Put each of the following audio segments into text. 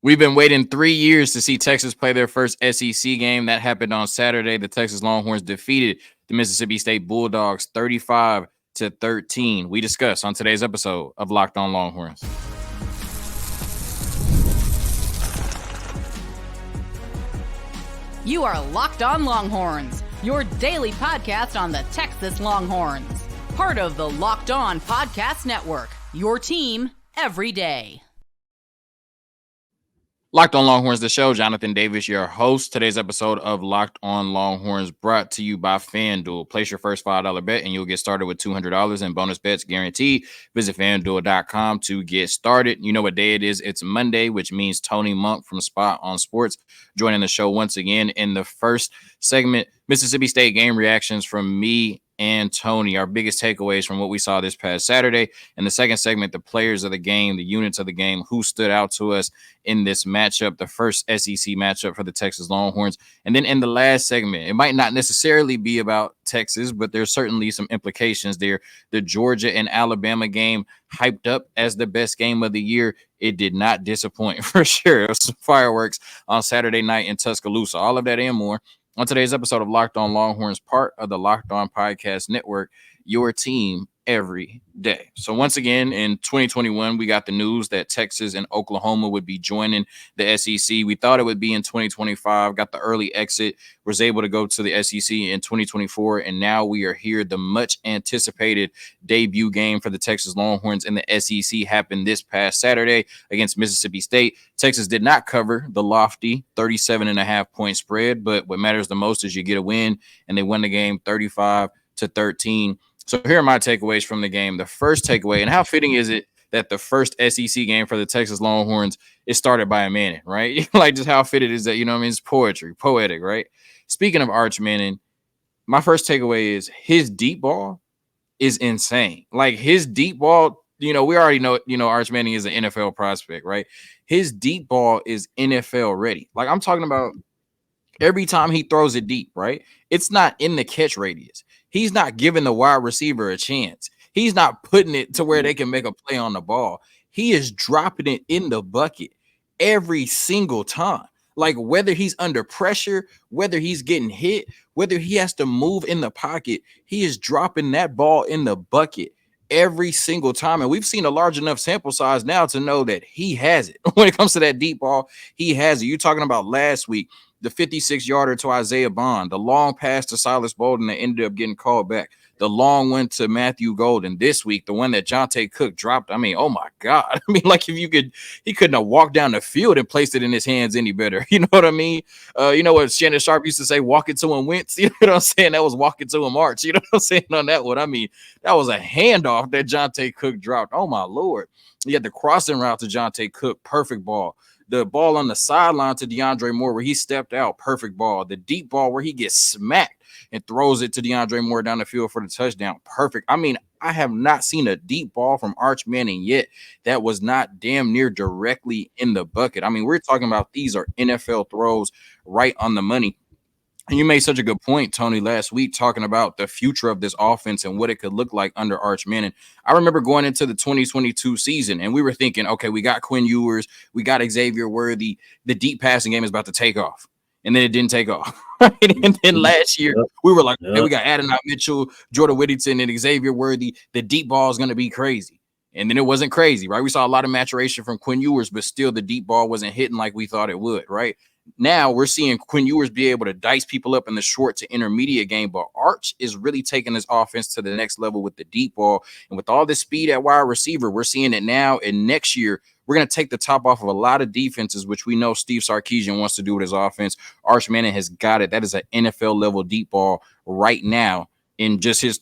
We've been waiting 3 years to see Texas play their first SEC game. That happened on Saturday. The Texas Longhorns defeated the Mississippi State Bulldogs 35-13. We discuss on today's episode of Locked On Longhorns. You are Locked On Longhorns, your daily podcast on the Texas Longhorns. Part of the Locked On Podcast Network, your team every day. Locked On Longhorns, the show. Jonathan Davis, your host. Today's episode of Locked On Longhorns brought to you by FanDuel. Place your first $5 bet and you'll get started with $200 in bonus bets guaranteed. Visit FanDuel.com to get started. You know what day it is. It's Monday, which means Tony Monk from Spot on Sports joining the show once again. In the first segment, Mississippi State game reactions from me and Tony, our biggest takeaways from what we saw this past Saturday. In the second segment, the players of the game, the units of the game, who stood out to us in this matchup, the first SEC matchup for the Texas Longhorns. And then in the last segment, it might not necessarily be about Texas, but there's certainly some implications there. The Georgia and Alabama game, hyped up as the best game of the year, it did not disappoint for sure. It was some fireworks on Saturday night in Tuscaloosa. All of that and more on today's episode of Locked On Longhorns, part of the Locked On Podcast Network, your team every day. So once again, in 2021, we got the news that Texas and Oklahoma would be joining the SEC. We thought it would be in 2025, got the early exit, was able to go to the SEC in 2024, and now we are here. The much anticipated debut game for the Texas Longhorns in the SEC happened this past Saturday against Mississippi State. Texas did not cover the lofty 37.5-point spread, but what matters the most is you get a win, and they won the game 35-13. So here are my takeaways from the game. The first takeaway, and how fitting is it that the first SEC game for the Texas Longhorns is started by a Manning, right? Like, just how fitted is that? You know what I mean? It's poetic, right? Speaking of Arch Manning, my first takeaway is his deep ball is insane. Like, his deep ball, we already know, Arch Manning is an NFL prospect, right? His deep ball is NFL ready. Like, I'm talking about every time he throws it deep, right? It's not in the catch radius. He's not giving the wide receiver a chance. He's not putting it to where they can make a play on the ball. He is dropping it in the bucket every single time. Like, whether he's under pressure, whether he's getting hit, whether he has to move in the pocket, he is dropping that ball in the bucket every single time. And we've seen a large enough sample size now to know that he has it. When it comes to that deep ball, he has it. You're talking about last week, the 56-yarder to Isaiah Bond, the long pass to Silas Bolden that ended up getting called back, the long one to Matthew Golden. This week, the one that Jonte Cook dropped. I mean, oh my God. I mean, like, he couldn't have walked down the field and placed it in his hands any better. You know what I mean? You know what Shannon Sharp used to say, walk it to him Wentz? You know what I'm saying? That was walk it to him Arch. You know what I'm saying on that one? I mean, that was a handoff that Jonte Cook dropped. Oh my Lord. You had the crossing route to Jonte Cook, perfect ball. The ball on the sideline to DeAndre Moore where he stepped out, perfect ball. The deep ball where he gets smacked and throws it to DeAndre Moore down the field for the touchdown, perfect. I mean, I have not seen a deep ball from Arch Manning yet that was not damn near directly in the bucket. I mean, we're talking about these are NFL throws right on the money. And you made such a good point, Tony, last week talking about the future of this offense and what it could look like under Arch Manning. I remember going into the 2022 season, and we were thinking, okay, we got Quinn Ewers, we got Xavier Worthy. The deep passing game is about to take off. And then it didn't take off. And then last year, we were like, okay, we got Adonai Mitchell, Jordan Whittington, and Xavier Worthy. The deep ball is going to be crazy. And then it wasn't crazy, right? We saw a lot of maturation from Quinn Ewers, but still the deep ball wasn't hitting like we thought it would, right? Now we're seeing Quinn Ewers be able to dice people up in the short to intermediate game, but Arch is really taking this offense to the next level with the deep ball. And with all this speed at wide receiver, we're seeing it now. And next year, we're going to take the top off of a lot of defenses, which we know Steve Sarkisian wants to do with his offense. Arch Manning has got it. That is an NFL level deep ball right now in just his,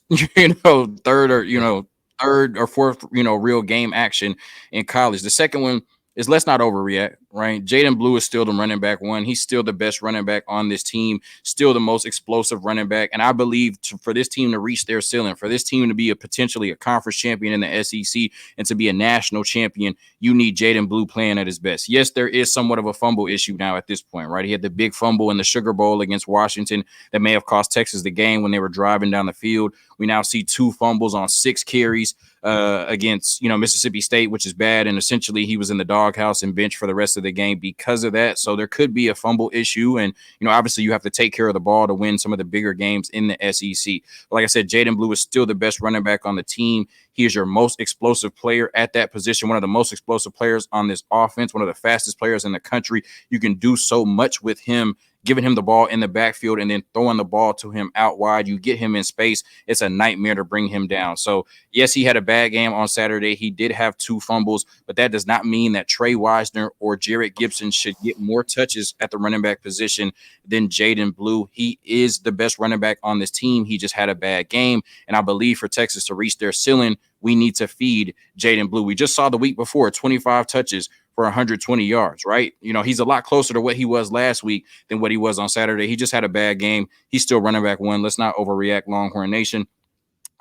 third or fourth, real game action in college. The second one is let's not overreact, right? Jaydon Blue is still the running back one. He's still the best running back on this team, still the most explosive running back. And I believe for this team to reach their ceiling, for this team to be potentially a conference champion in the SEC and to be a national champion, you need Jaydon Blue playing at his best. Yes, there is somewhat of a fumble issue now at this point, right? He had the big fumble in the Sugar Bowl against Washington that may have cost Texas the game when they were driving down the field. We now see 2 fumbles on 6 carries. against Mississippi State, which is bad. And essentially, he was in the doghouse and bench for the rest of the game because of that. So there could be a fumble issue, and obviously, you have to take care of the ball to win some of the bigger games in the SEC. But like I said, Jaydon Blue is still the best running back on the team. He is your most explosive player at that position, one of the most explosive players on this offense, one of the fastest players in the country. You can do so much with him, giving him the ball in the backfield and then throwing the ball to him out wide. You get him in space. It's a nightmare to bring him down. So, yes, he had a bad game on Saturday. He did have 2 fumbles, but that does not mean that Trey Wisner or Jarrett Gibson should get more touches at the running back position than Jaydon Blue. He is the best running back on this team. He just had a bad game. And I believe for Texas to reach their ceiling, we need to feed Jaydon Blue. We just saw the week before 25 touches for 120 yards, right? He's a lot closer to what he was last week than what he was on Saturday. He just had a bad game. He's still running back 1. Let's not overreact, Longhorn Nation.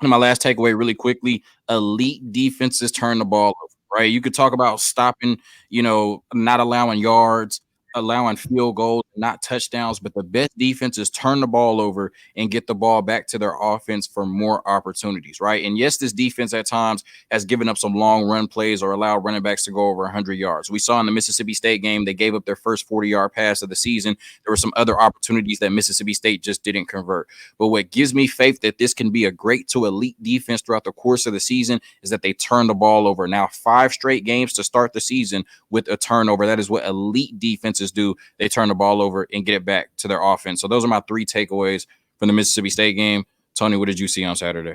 And my last takeaway really quickly, elite defenses turn the ball over, right? You could talk about stopping, not allowing yards, allowing field goals, not touchdowns, but the best defenses turn the ball over and get the ball back to their offense for more opportunities, right? And yes, this defense at times has given up some long run plays or allowed running backs to go over 100 yards. We saw in the Mississippi State game, they gave up their first 40-yard pass of the season. There were some other opportunities that Mississippi State just didn't convert. But what gives me faith that this can be a great to elite defense throughout the course of the season is that they turn the ball over. Now, 5 straight games to start the season with a turnover. That is what elite defenses do. They turn the ball over and get it back to their offense. So those are my 3 takeaways from the Mississippi State game. Tony, what did you see on Saturday?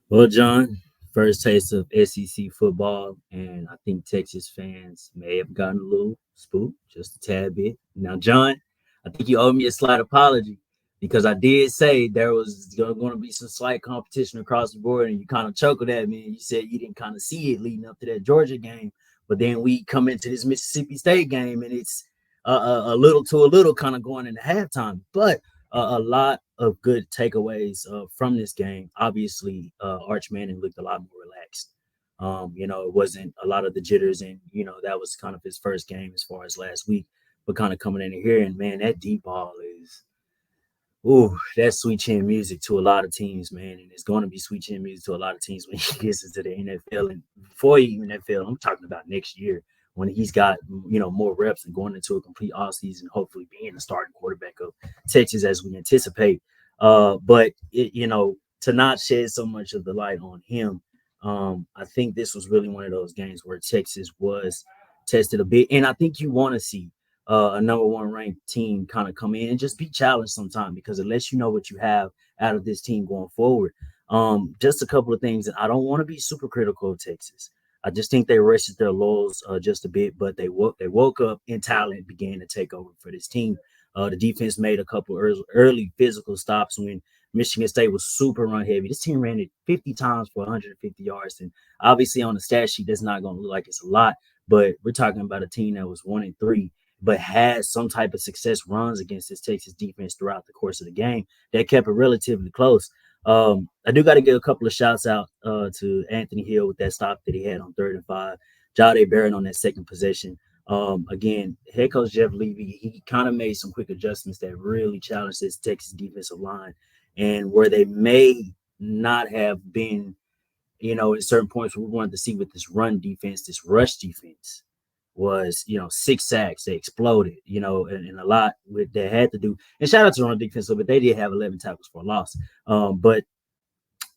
Well, John, first taste of SEC football, and I think Texas fans may have gotten a little spooked, just a tad bit. Now, John, I think you owe me a slight apology because I did say there was going to be some slight competition across the board, and you kind of chuckled at me, and you said you didn't kind of see it leading up to that Georgia game. But then we come into this Mississippi State game, and it's a little to a little kind of going into halftime. But a lot of good takeaways from this game. Obviously, Arch Manning looked a lot more relaxed. It wasn't a lot of the jitters, and that was kind of his first game as far as last week. But kind of coming in here, and man, that deep ball is, that's sweet chin music to a lot of teams, man. And it's going to be sweet chin music to a lot of teams when he gets into the NFL. And before even NFL, I'm talking about next year when he's got, more reps and going into a complete offseason, hopefully being the starting quarterback of Texas as we anticipate. But to not shed so much of the light on him, I think this was really one of those games where Texas was tested a bit. And I think you want to see a number 1 ranked team kind of come in and just be challenged sometime, because unless you know what you have out of this team going forward, just a couple of things. And I don't want to be super critical of Texas. I just think they rested their laurels just a bit, but they woke up and talent began to take over for this team. The defense made a couple early physical stops when Michigan State was super run heavy. This team ran it 50 times for 150 yards. And obviously on the stat sheet, that's not going to look like it's a lot, but we're talking about a team that was 1-3, but had some type of success runs against this Texas defense throughout the course of the game that kept it relatively close. I do got to give a couple of shouts out to Anthony Hill with that stop that he had on 3rd and 5. Jahdae Barron on that second possession. Again, head coach Jeff Levy, he kind of made some quick adjustments that really challenged this Texas defensive line, and where they may not have been, at certain points we wanted to see with this run defense, this rush defense was, 6 sacks. They exploded, and a lot with that had to do. And shout out to the run defense, but they did have 11 tackles for a loss. But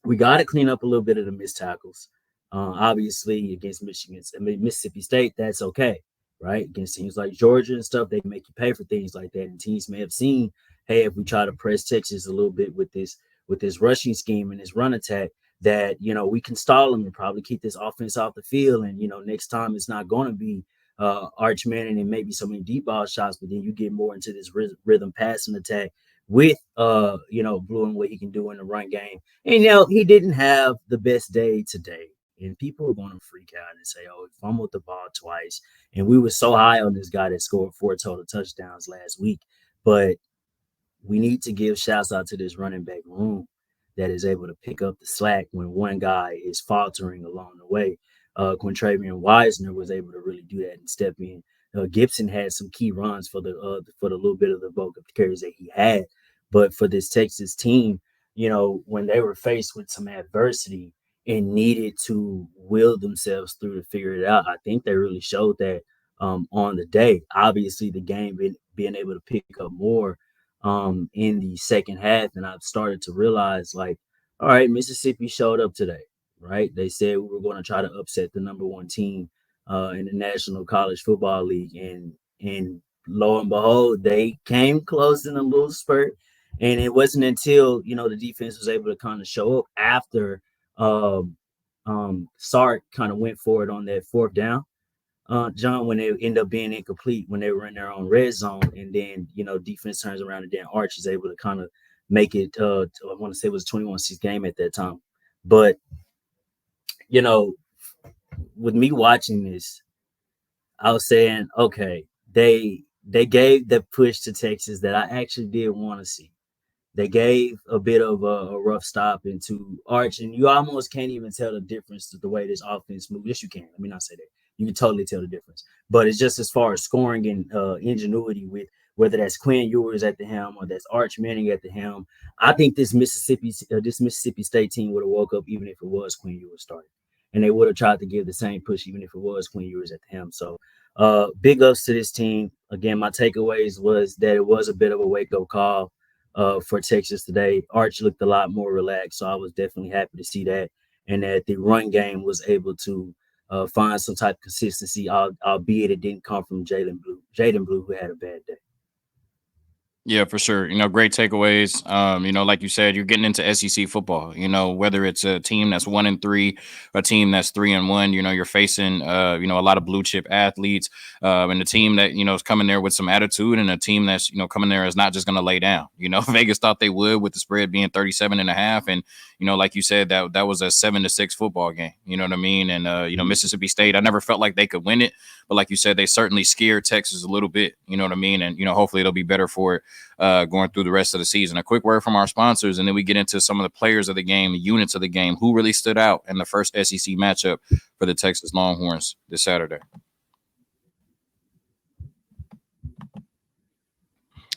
we got to clean up a little bit of the missed tackles. Obviously, against Mississippi State, that's okay, right? Against teams like Georgia and stuff, they make you pay for things like that. And teams may have seen, hey, if we try to press Texas a little bit with this rushing scheme and this run attack, that, we can stall them and probably keep this offense off the field. And, next time it's not going to be Arch Manning and maybe so many deep ball shots, but then you get more into this rhythm passing attack with, Blue and what he can do in the run game. And, he didn't have the best day today. And people are going to freak out and say, oh, he fumbled the ball twice. And we were so high on this guy that scored 4 total touchdowns last week. But we need to give shouts out to this running back room that is able to pick up the slack when one guy is faltering along the way. Quintravian Wisner was able to really do that and step in. Gibson had some key runs for the little bit of the bulk of the carries that he had. But for this Texas team, when they were faced with some adversity and needed to will themselves through to figure it out. I think they really showed that on the day. Obviously, the game being able to pick up more in the second half, and I've started to realize like, all right, Mississippi showed up today, right? They said we were going to try to upset the number one team in the National College Football League, and lo and behold, they came close in a little spurt. And it wasn't until the defense was able to kind of show up after um, Sark kind of went for it on that fourth down, John, when they end up being incomplete when they were in their own red zone, and then defense turns around and then Arch is able to kind of make it. I want to say it was a 21-6 game at that time, but you know, with me watching this, I was saying, okay, they gave the push to Texas that I actually did want to see. They gave a bit of a rough stop into Arch, and you almost can't even tell the difference to the way this offense moves. Yes, you can. Let me not say that. You can totally tell the difference. But it's just as far as scoring and ingenuity with whether that's Quinn Ewers at the helm or that's Arch Manning at the helm. I think this Mississippi State team would have woke up even if it was Quinn Ewers starting, and they would have tried to give the same push even if it was Quinn Ewers at the helm. So big ups to this team. Again, my takeaways was that it was a bit of a wake up call for Texas today. Arch looked a lot more relaxed, so I was definitely happy to see that, and that the run game was able to find some type of consistency, albeit it didn't come from Jaydon Blue, who had a bad day. Yeah, for sure. Great takeaways. Like you said, you're getting into SEC football. Whether it's a team that's 1-3, a team that's 3-1. You're facing a lot of blue chip athletes, and a team that is coming there with some attitude, and a team that's coming there is not just going to lay down. Vegas thought they would with the spread being 37.5, and like you said, that was a 7-6 football game. You know what I mean? And Mississippi State, I never felt like they could win it, but like you said, they certainly scared Texas a little bit. You know what I mean? And hopefully it'll be better for it going through the rest of the season. A quick word from our sponsors, and then we get into some of the players of the game, the units of the game, who really stood out in the first SEC matchup for the Texas Longhorns this Saturday.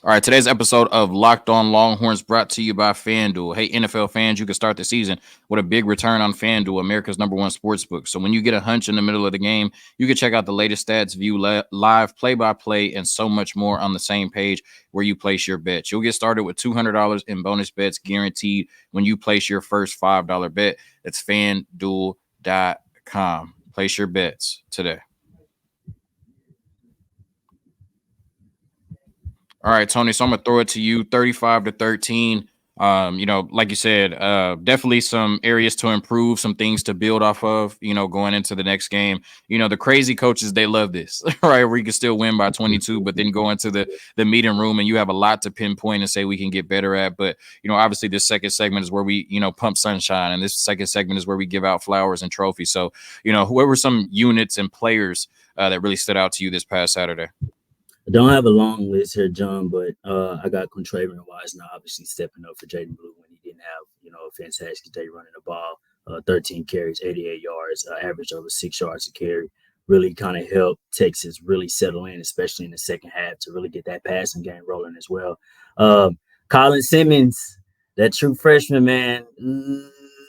All right, today's episode of Locked On Longhorns brought to you by FanDuel. Hey, NFL fans, you can start the season with a big return on FanDuel, America's #1 sportsbook. So when you get a hunch in the middle of the game, you can check out the latest stats, view live play-by-play, and so much more on the same page where you place your bets. You'll get started with $200 in bonus bets guaranteed when you place your first $5 bet. That's FanDuel.com. Place your bets today. All right, Tony. So I'm gonna throw it to you, 35-13. Like you said, definitely some areas to improve, some things to build off of. Going into the next game. The crazy coaches, they love this, right? Where you can still win by 22, but then go into the meeting room and you have a lot to pinpoint and say we can get better at. But obviously, this second segment is where we pump sunshine, and this second segment is where we give out flowers and trophies. So what were some units and players that really stood out to you this past Saturday? I don't have a long list here, John, but I got Contrarian Wise now obviously stepping up for Jaydon Blue when he didn't have, a fantastic day running the ball. 13 carries, 88 yards, average over 6 yards a carry. Really kind of helped Texas really settle in, especially in the second half, to really get that passing game rolling as well. Colin Simmons, that true freshman, man,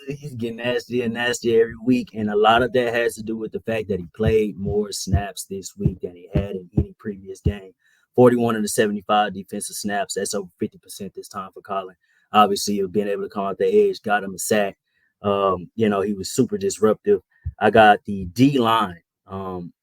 he's getting nastier and nastier every week. And a lot of that has to do with the fact that he played more snaps this week than he had in any previous game. 41 of the 75 defensive snaps. That's over 50% this time for Colin. Obviously, being able to come out the edge, got him a sack. He was super disruptive. I got the D line,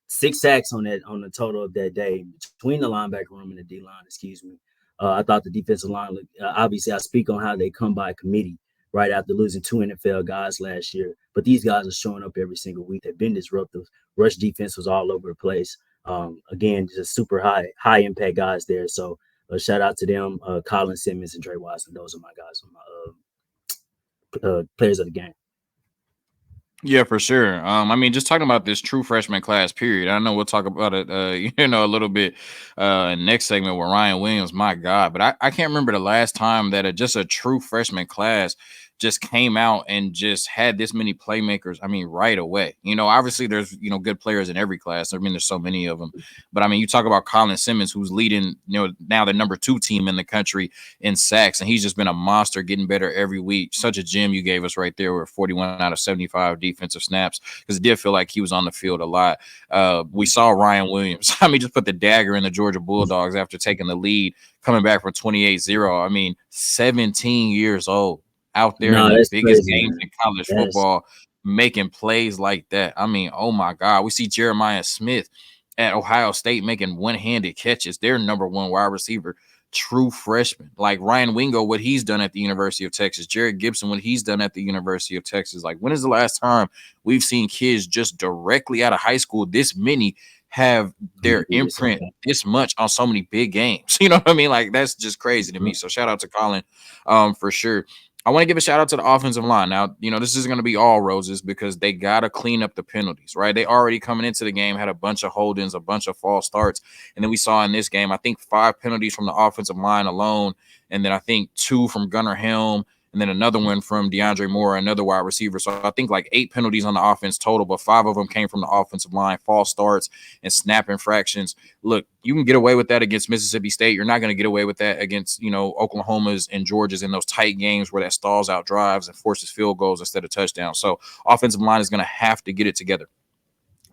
6 sacks on the total of that day between the linebacker room and the D line. Excuse me. I thought the defensive line looked. Obviously, I speak on how they come by committee right after losing 2 NFL guys last year, but these guys are showing up every single week. They've been disruptive. Rush defense was all over the place. Again, just super high impact guys there. So shout out to them, Colin Simmons and Trey Watson. Those are my guys, my players of the game. Yeah, for sure. Just talking about this true freshman class period. I know we'll talk about it, a little bit next segment with Ryan Williams. My God, but I can't remember the last time that just a true freshman class just came out and just had this many playmakers. I mean, right away. Obviously there's good players in every class. I mean, there's so many of them. But I mean, you talk about Colin Simmons, who's leading, now the number 2 team in the country in sacks, and he's just been a monster, getting better every week. Such a gem you gave us right there with 41 out of 75 defensive snaps, because it did feel like he was on the field a lot. We saw Ryan Williams. I mean, just put the dagger in the Georgia Bulldogs after taking the lead, coming back from 28-0. I mean, 17 years old, out there in No, the that's biggest crazy, games man. in college That's football, making plays like that. I mean, oh my God. We see Jeremiah Smith at Ohio State making one-handed catches. Their number 1 wide receiver, true freshman. Like Ryan Wingo, what he's done at the University of Texas. Jared Gibson, what he's done at the University of Texas. Like, when is the last time we've seen kids just directly out of high school, this many, have their imprint this much on so many big games? You know what I mean? Like, that's just crazy to me. So shout out to Colin, for sure. I want to give a shout out to the offensive line. Now, this isn't going to be all roses, because they got to clean up the penalties, right? They already coming into the game had a bunch of holdings, a bunch of false starts. And then we saw in this game, I think 5 penalties from the offensive line alone. And then I think 2 from Gunnar Helm, and then another one from DeAndre Moore, another wide receiver. So I think like 8 penalties on the offense total, but 5 of them came from the offensive line, false starts and snap infractions. Look, you can get away with that against Mississippi State. You're not going to get away with that against, Oklahoma's and Georgia's in those tight games where that stalls out drives and forces field goals instead of touchdowns. So offensive line is going to have to get it together.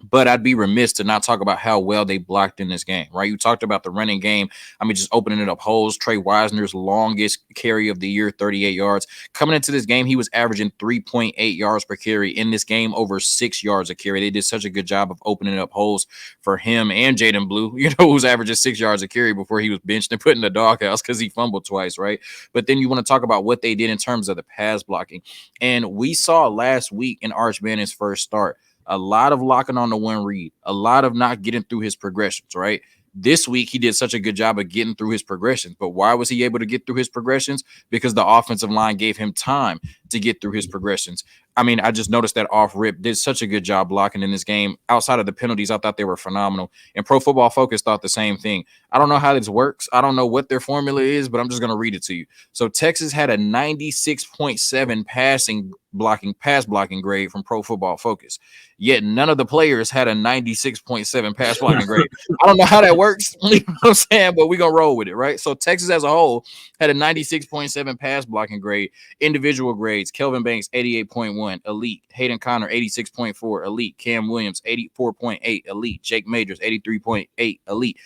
But I'd be remiss to not talk about how well they blocked in this game, right? You talked about the running game. I mean, just opening it up holes. Trey Wisner's longest carry of the year, 38 yards. Coming into this game, he was averaging 3.8 yards per carry. In this game, over 6 yards a carry. They did such a good job of opening up holes for him and Jaydon Blue, who's averaging 6 yards a carry before he was benched and put in the doghouse because he fumbled twice, right? But then you want to talk about what they did in terms of the pass blocking. And we saw last week in Arch Manning's first start, a lot of locking on the one read, a lot of not getting through his progressions, right? This week, he did such a good job of getting through his progressions. But why was he able to get through his progressions? Because the offensive line gave him time to get through his progressions. I mean, I just noticed that off rip did such a good job blocking in this game. Outside of the penalties, I thought they were phenomenal. And Pro Football Focus thought the same thing. I don't know how this works. I don't know what their formula is, but I'm just going to read it to you. So Texas had a 96.7 pass blocking grade from Pro Football Focus. Yet none of the players had a 96.7 pass blocking grade. I don't know how that works. You know what I'm saying? But we're going to roll with it, right? So Texas as a whole had a 96.7 pass blocking grade. Individual grades: Kelvin Banks, 88.1, elite. Hayden Connor, 86.4, elite. Cam Williams, 84.8, elite. Jake Majors, 83.8, elite.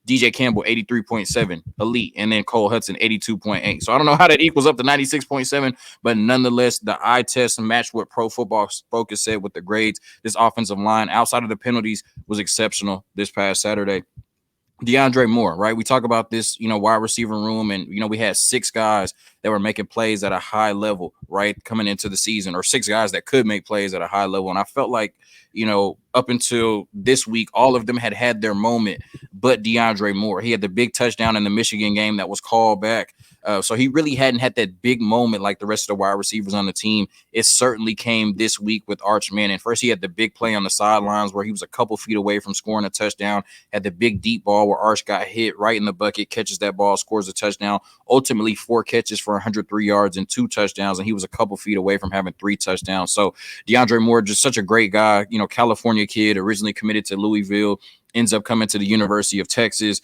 DJ Campbell, 83.7, elite. And then Cole Hudson, 82.8. So I don't know how that equals up to 96.7, but nonetheless, the eye test matched what Pro Football Focus said with the grades. This offensive line, outside of the penalties, was exceptional this past Saturday. DeAndre Moore, right? We talk about this, wide receiver room, and, we had 6 guys that were making plays at a high level, right, coming into the season, or 6 guys that could make plays at a high level. And I felt like, up until this week, all of them had their moment, but DeAndre Moore. He had the big touchdown in the Michigan game that was called back. So he really hadn't had that big moment like the rest of the wide receivers on the team. It certainly came this week with Arch Manning. First, he had the big play on the sidelines where he was a couple feet away from scoring a touchdown, had the big deep ball where Arch got hit right in the bucket, catches that ball, scores a touchdown. Ultimately, 4 catches for 103 yards and 2 touchdowns, and he was a couple feet away from having 3 touchdowns. So DeAndre Moore, just such a great guy, California kid, originally committed to Louisville, ends up coming to the University of Texas,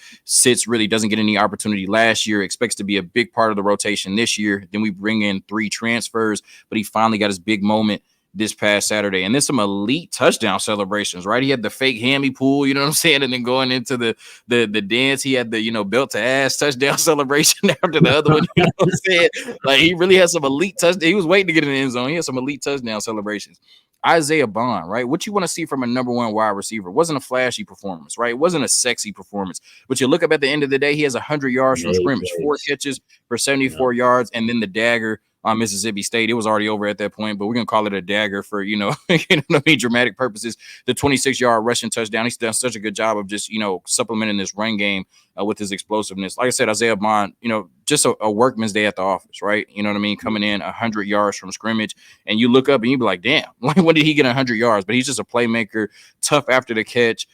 really doesn't get any opportunity last year, expects to be a big part of the rotation this year. Then we bring in 3 transfers, but he finally got his big moment this past Saturday. And then some elite touchdown celebrations, right? He had the fake hammy pool, you know what I'm saying? And then going into the dance, he had the, belt to ass touchdown celebration after the other one, you know what I'm saying? Like, he really had some elite touchdowns. He was waiting to get in the end zone. He had some elite touchdown celebrations. Isaiah Bond, right? What you want to see from a number 1 wide receiver. It wasn't a flashy performance, right? It wasn't a sexy performance. But you look up at the end of the day, he has 100 yards from scrimmage, 4 catches for 74 yards, and then the dagger on Mississippi State. It was already over at that point, but we're going to call it a dagger for, dramatic purposes. The 26-yard rushing touchdown. He's done such a good job of just, supplementing this run game with his explosiveness. Like I said, Isaiah Bond, just a workman's day at the office, right? You know what I mean? Coming in 100 yards from scrimmage, and you look up and you be like, damn, like, when did he get 100 yards? But he's just a playmaker, tough after the catch,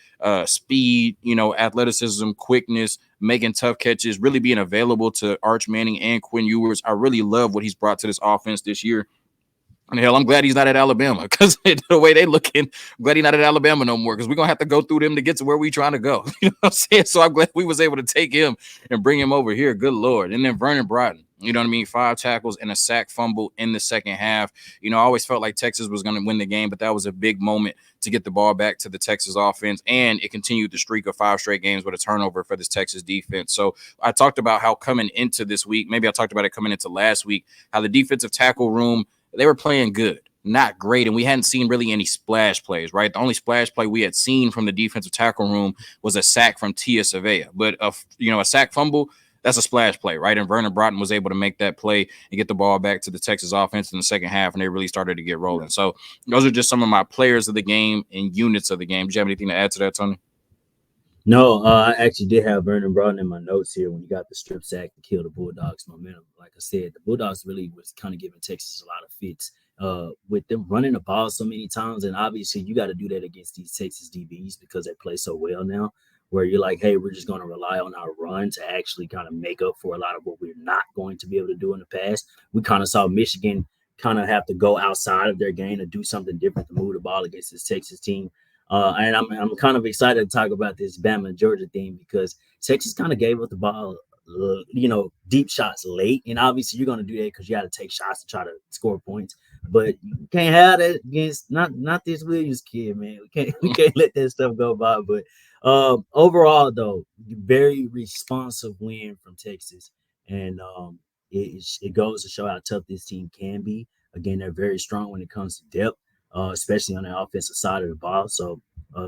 speed, athleticism, quickness, making tough catches, really being available to Arch Manning and Quinn Ewers. I really love what he's brought to this offense this year. And hell, I'm glad he's not at Alabama because the way they looking, I'm glad he's not at Alabama no more because we're gonna have to go through them to get to where we trying to go. You know what I'm saying? So I'm glad we was able to take him and bring him over here. Good Lord. And then Vernon Broughton, you know what I mean? 5 tackles and a sack fumble in the second half. You know, I always felt like Texas was gonna win the game, but that was a big moment to get the ball back to the Texas offense. And it continued the streak of 5 straight games with a turnover for this Texas defense. So I talked about how coming into this week, maybe I talked about it coming into last week, how the defensive tackle room, they were playing good, not great, and we hadn't seen really any splash plays, right? The only splash play we had seen from the defensive tackle room was a sack from Tia Savea, but a sack fumble, that's a splash play, right? And Vernon Broughton was able to make that play and get the ball back to the Texas offense in the second half, and they really started to get rolling. So those are just some of my players of the game and units of the game. Do you have anything to add to that, Tony? No, I actually did have Vernon Broughton in my notes here when you got the strip sack to kill the Bulldogs' momentum. Like I said, the Bulldogs really was kind of giving Texas a lot of fits with them running the ball so many times. And obviously, you got to do that against these Texas DBs because they play so well now, where you're like, hey, we're just going to rely on our run to actually kind of make up for a lot of what we're not going to be able to do in the past. We kind of saw Michigan kind of have to go outside of their game and do something different to move the ball against this Texas team. And I'm kind of excited to talk about this Bama Georgia thing because Texas kind of gave up the ball, deep shots late. And obviously, you're going to do that because you got to take shots to try to score points. But you can't have that against not this Williams kid, man. We can't let that stuff go by. But overall, though, very responsive win from Texas, and it goes to show how tough this team can be. Again, they're very strong when it comes to depth, especially on the offensive side of the ball. So,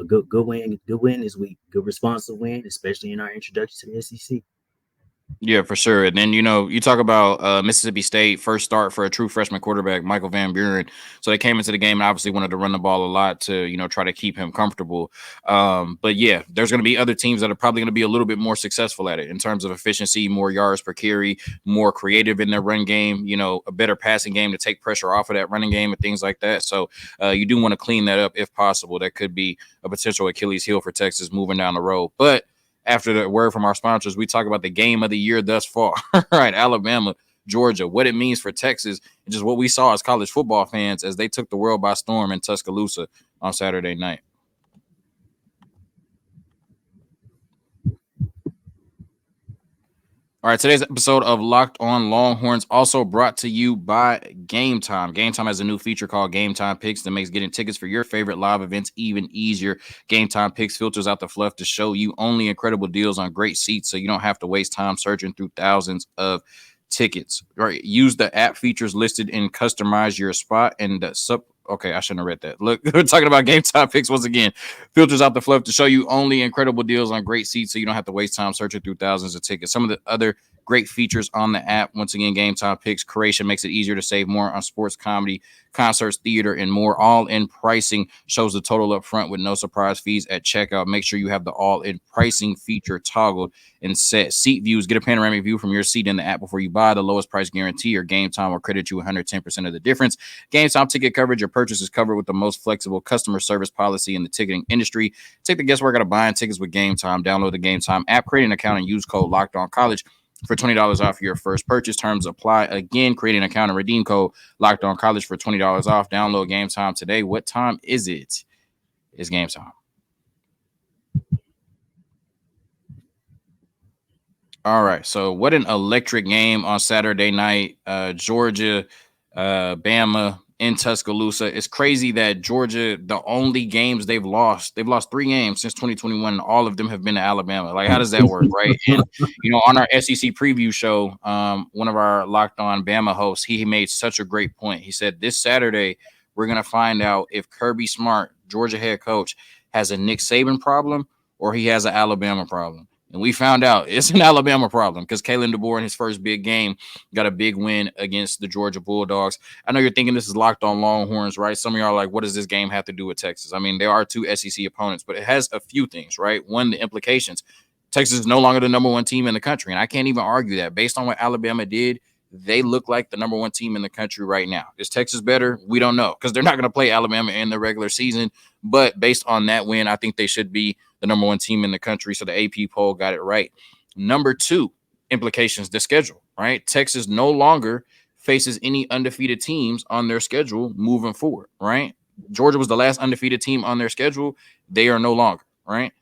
good win this week. Good responsive win, especially in our introduction to the SEC. Yeah, for sure. And then, you talk about Mississippi State, first start for a true freshman quarterback, Michael Van Buren. So they came into the game and obviously wanted to run the ball a lot to, try to keep him comfortable. But yeah, there's going to be other teams that are probably going to be a little bit more successful at it in terms of efficiency, more yards per carry, more creative in their run game, a better passing game to take pressure off of that running game and things like that. So you do want to clean that up if possible. That could be a potential Achilles heel for Texas moving down the road. But after the word from our sponsors, we talk about the game of the year thus far. Right, Alabama, Georgia, what it means for Texas, and just what we saw as college football fans as they took the world by storm in Tuscaloosa on Saturday night. All right, today's episode of Locked On Longhorns also brought to you by Gametime. Gametime has a new feature called Gametime Picks that makes getting tickets for your favorite live events even easier. Gametime Picks filters out the fluff to show you only incredible deals on great seats so you don't have to waste time searching through thousands of tickets. Right, use the app features listed and customize your spot and the Okay, I shouldn't have read that. Look, we're talking about Gametime Picks once again. Filters out the fluff to show you only incredible deals on great seats so you don't have to waste time searching through thousands of tickets. Some of the other great features on the app. Once again, Gametime Picks creation makes it easier to save more on sports, comedy, concerts, theater, and more. All-in pricing shows the total up front with no surprise fees at checkout. Make sure you have the all-in pricing feature toggled and set. Seat views. Get a panoramic view from your seat in the app before you buy. The lowest price guarantee or Gametime will credit you 110% of the difference. Gametime ticket coverage. Your purchase is covered with the most flexible customer service policy in the ticketing industry. Take the guesswork out of buying tickets with Gametime. Download the Gametime app, create an account, and use code LOCKEDONCollege for $20 off your first purchase. Terms apply. Again, create an account and redeem code LOCKEDONCollege for $20 off. Download Gametime today. What time is it? It's Gametime. All right. So what an electric game on Saturday night. Georgia, Bama in Tuscaloosa. It's crazy that Georgia, the only games they've lost 3 games since 2021. And all of them have been to Alabama. Like, how does that work, right? And, on our SEC preview show, one of our Locked On Bama hosts, he made such a great point. He said, this Saturday, we're going to find out if Kirby Smart, Georgia head coach, has a Nick Saban problem or he has an Alabama problem. And we found out it's an Alabama problem because Kalen DeBoer in his first big game got a big win against the Georgia Bulldogs. I know you're thinking this is Locked On Longhorns, right? Some of y'all are like, what does this game have to do with Texas? I mean, there are 2 SEC opponents, but it has a few things, right? One, the implications. Texas is no longer the number 1 team in the country, and I can't even argue that. Based on what Alabama did, they look like the number 1 team in the country right now. Is Texas better? We don't know because they're not going to play Alabama in the regular season. But based on that win, I think they should be the number 1 team in the country. So the AP poll got it right. Number 2 implications, the schedule, right? Texas no longer faces any undefeated teams on their schedule moving forward, right? Georgia was the last undefeated team on their schedule. They are no longer, right?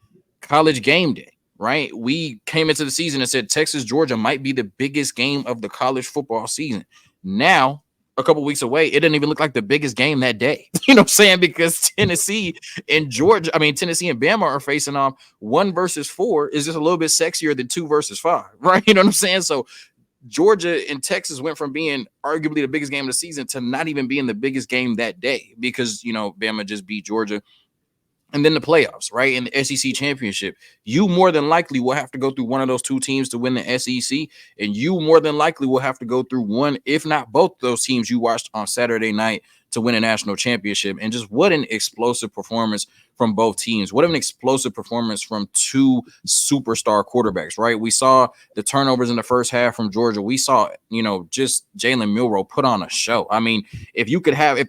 College game day, right? We came into the season and said Texas, Georgia might be the biggest game of the college football season. Now, a couple weeks away, it didn't even look like the biggest game that day. You know what I'm saying? Because Tennessee and Tennessee and Bama are facing off. 1 versus 4 is just a little bit sexier than 2 versus 5, right? You know what I'm saying? So Georgia and Texas went from being arguably the biggest game of the season to not even being the biggest game that day because, Bama just beat Georgia. And then the playoffs, right? In the SEC championship, you more than likely will have to go through one of those two teams to win the SEC. And you more than likely will have to go through one, if not both those teams you watched on Saturday night to win a national championship. And just what an explosive performance from both teams. What an explosive performance from two superstar quarterbacks, right? We saw the turnovers in the first half from Georgia. We saw, just Jalen Milroe put on a show. I mean, if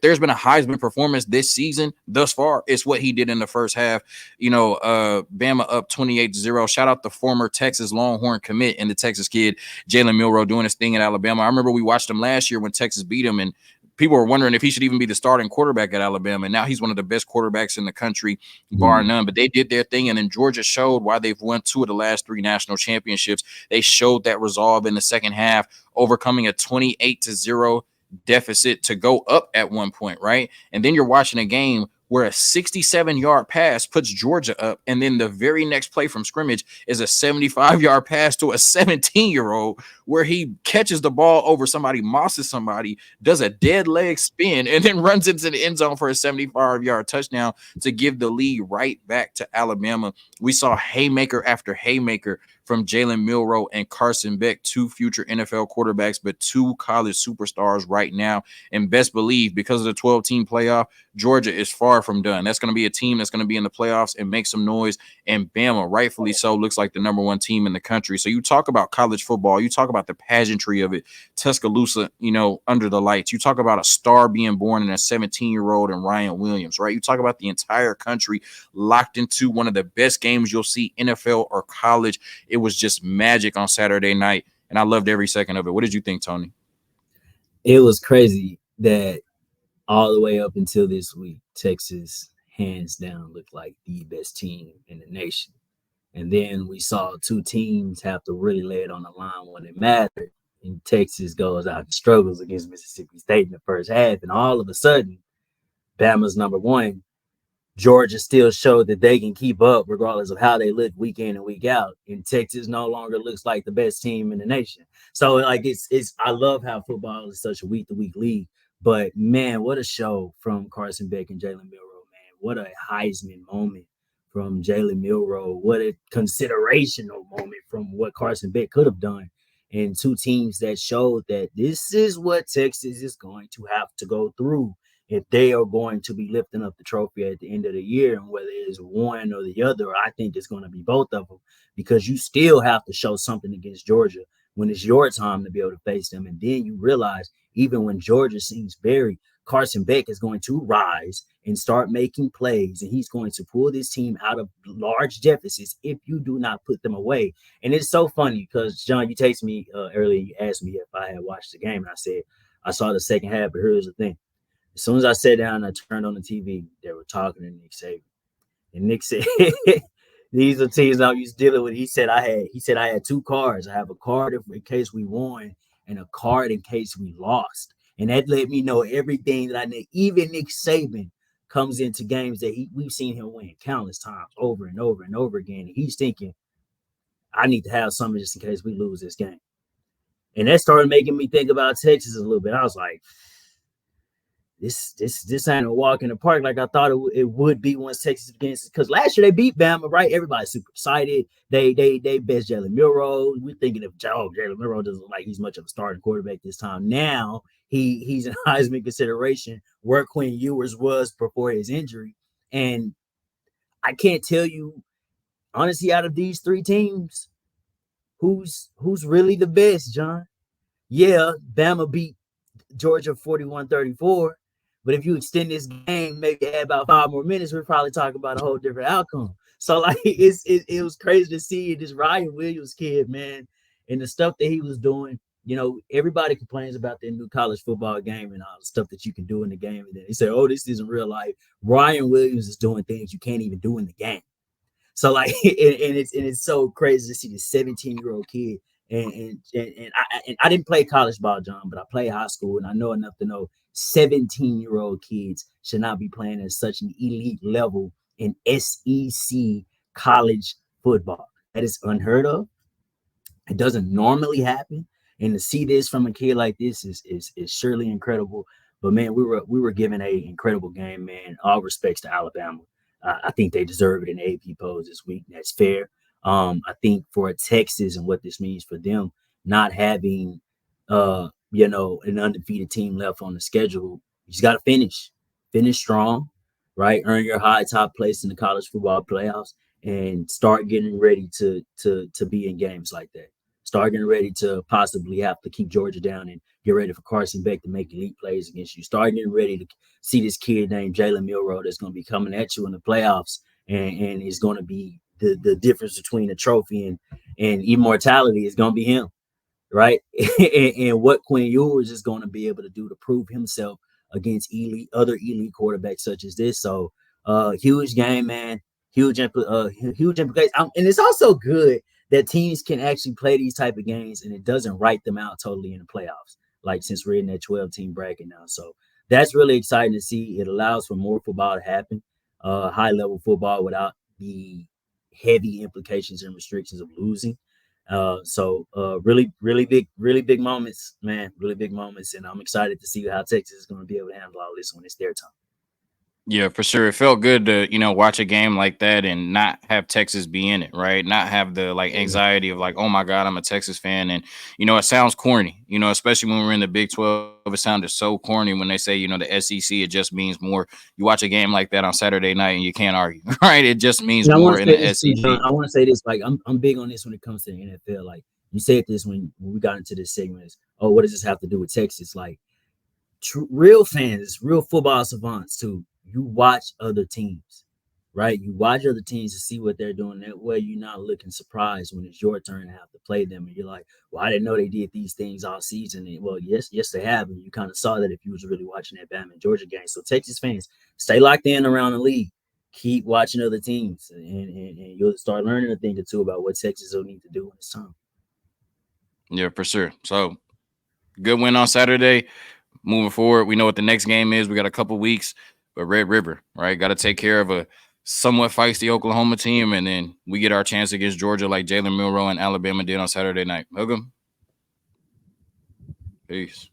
there's been a Heisman performance this season thus far, it's what he did in the first half. Bama up 28-0. Shout out the former Texas Longhorn commit and the Texas kid, Jalen Milroe, doing his thing at Alabama. I remember we watched him last year when Texas beat him, and people were wondering if he should even be the starting quarterback at Alabama. And now he's one of the best quarterbacks in the country, bar none. But they did their thing. And then Georgia showed why they've won 2 of the last 3 national championships. They showed that resolve in the second half, overcoming a 28-0 deficit to go up at one point, right? And then you're watching a game where a 67-yard pass puts Georgia up, and then the very next play from scrimmage is a 75-yard pass to a 17-year-old where he catches the ball over somebody, mosses somebody, does a dead leg spin, and then runs into the end zone for a 75-yard touchdown to give the lead right back to Alabama. We saw haymaker after haymaker from Jalen Milroe and Carson Beck, 2 future NFL quarterbacks, but 2 college superstars right now. And best believe, because of the 12-team playoff, Georgia is far from done. That's going to be a team that's going to be in the playoffs and make some noise. And Bama, rightfully so, looks like the number 1 team in the country. So you talk about college football. You talk about the pageantry of it. Tuscaloosa, under the lights. You talk about a star being born in a 17-year-old and Ryan Williams, right? You talk about the entire country locked into one of the best games you'll see, NFL or college. It was just magic on Saturday night, and I loved every second of it. What did you think, Tony? It was crazy that all the way up until this week, Texas, hands down, looked like the best team in the nation. And then we saw 2 teams have to really lay it on the line when it mattered. And Texas goes out and struggles against Mississippi State in the first half. And all of a sudden, Bama's number 1. Georgia still showed that they can keep up regardless of how they look week in and week out. And Texas no longer looks like the best team in the nation. So I love how football is such a week-to-week league. But man, what a show from Carson Beck and Jalen Milroe, man. What a Heisman moment from Jalen Milroe. What a considerational moment from what Carson Beck could have done. And 2 teams that showed that this is what Texas is going to have to go through if they are going to be lifting up the trophy at the end of the year. And whether it's one or the other, I think it's going to be both of them, because you still have to show something against Georgia when it's your time to be able to face them. And then you realize, even when Georgia seems buried, Carson Beck is going to rise and start making plays, and he's going to pull this team out of large deficits if you do not put them away. And it's so funny because, John, you texted me earlier, you asked me if I had watched the game, and I said, I saw the second half, but here's the thing. As soon as I sat down and I turned on the TV, they were talking to Nick Saban. And Nick said, these are teams I was dealing with. He said I had 2 cards. I have a card in case we won and a card in case we lost. And that let me know everything that I need. Even Nick Saban comes into games that we've seen him win countless times over and over and over again. And he's thinking, I need to have something just in case we lose this game. And that started making me think about Texas a little bit. I was like, this ain't a walk in the park like I thought it would be once Texas begins. Because last year they beat Bama, right? Everybody's super excited. They best Jalen Milroe. We're thinking of Jalen Milroe doesn't look like he's much of a starting quarterback this time. Now he's in Heisman consideration where Quinn Ewers was before his injury. And I can't tell you, honestly, out of these 3 teams, who's really the best, John. Yeah, Bama beat Georgia 41-34. But if you extend this game, maybe add about 5 more minutes, we're probably talking about a whole different outcome. So, it was crazy to see this Ryan Williams kid, man, and the stuff that he was doing. everybody complains about their new college football game and all the stuff that you can do in the game. And then they say, oh, this isn't real life. Ryan Williams is doing things you can't even do in the game. So like, and it's so crazy to see this 17-year-old kid. And I didn't play college ball, John, but I played high school, and I know enough to know 17-year-old kids should not be playing at such an elite level in SEC college football. That is unheard of. It doesn't normally happen, and to see this from a kid like this is surely incredible. But man, we were given a incredible game, man. All respects to Alabama. I think they deserve it in the AP polls this week. That's fair. I think for Texas and what this means for them, not having an undefeated team left on the schedule, you just got to finish strong, right? Earn your high top place in the college football playoffs, and start getting ready to be in games like that. Start getting ready to possibly have to keep Georgia down and get ready for Carson Beck to make elite plays against you. Start getting ready to see this kid named Jalen Milroe that's going to be coming at you in the playoffs, and is going to be the difference between a trophy and immortality is going to be him, right? and what Quinn Ewers is going to be able to do to prove himself against other elite quarterbacks such as this. So huge game, man. Huge implications. And it's also good that teams can actually play these type of games and it doesn't write them out totally in the playoffs, like since we're in that 12-team bracket now. So that's really exciting to see. It allows for more football to happen, high-level football without the heavy implications and restrictions of losing. So really big moments, man, really big moments. And I'm excited to see how Texas is going to be able to handle all this when it's their time. Yeah, for sure. It felt good to, watch a game like that and not have Texas be in it, right? Not have the anxiety of like, oh my God, I'm a Texas fan. And, it sounds corny, especially when we're in the Big 12. It sounded so corny when they say, the SEC, it just means more. You watch a game like that on Saturday night and you can't argue, right? It just means more in the SEC. John, I want to say this, like I'm big on this when it comes to the NFL. Like you said this when we got into this segment is, oh, what does this have to do with Texas? Like real fans, real football savants too. You watch other teams, right? You watch other teams to see what they're doing. That way you're not looking surprised when it's your turn to have to play them. And you're like, well, I didn't know they did these things all season. And, well, yes, they have. And you kind of saw that if you was really watching that Bama and Georgia game. So Texas fans, stay locked in around the league. Keep watching other teams. And you'll start learning a thing or two about what Texas will need to do when it's time. Yeah, for sure. So good win on Saturday. Moving forward, we know what the next game is. We got a couple weeks. But Red River, right? Got to take care of a somewhat feisty Oklahoma team, and then we get our chance against Georgia like Jalen Milroe and Alabama did on Saturday night. Welcome. Peace.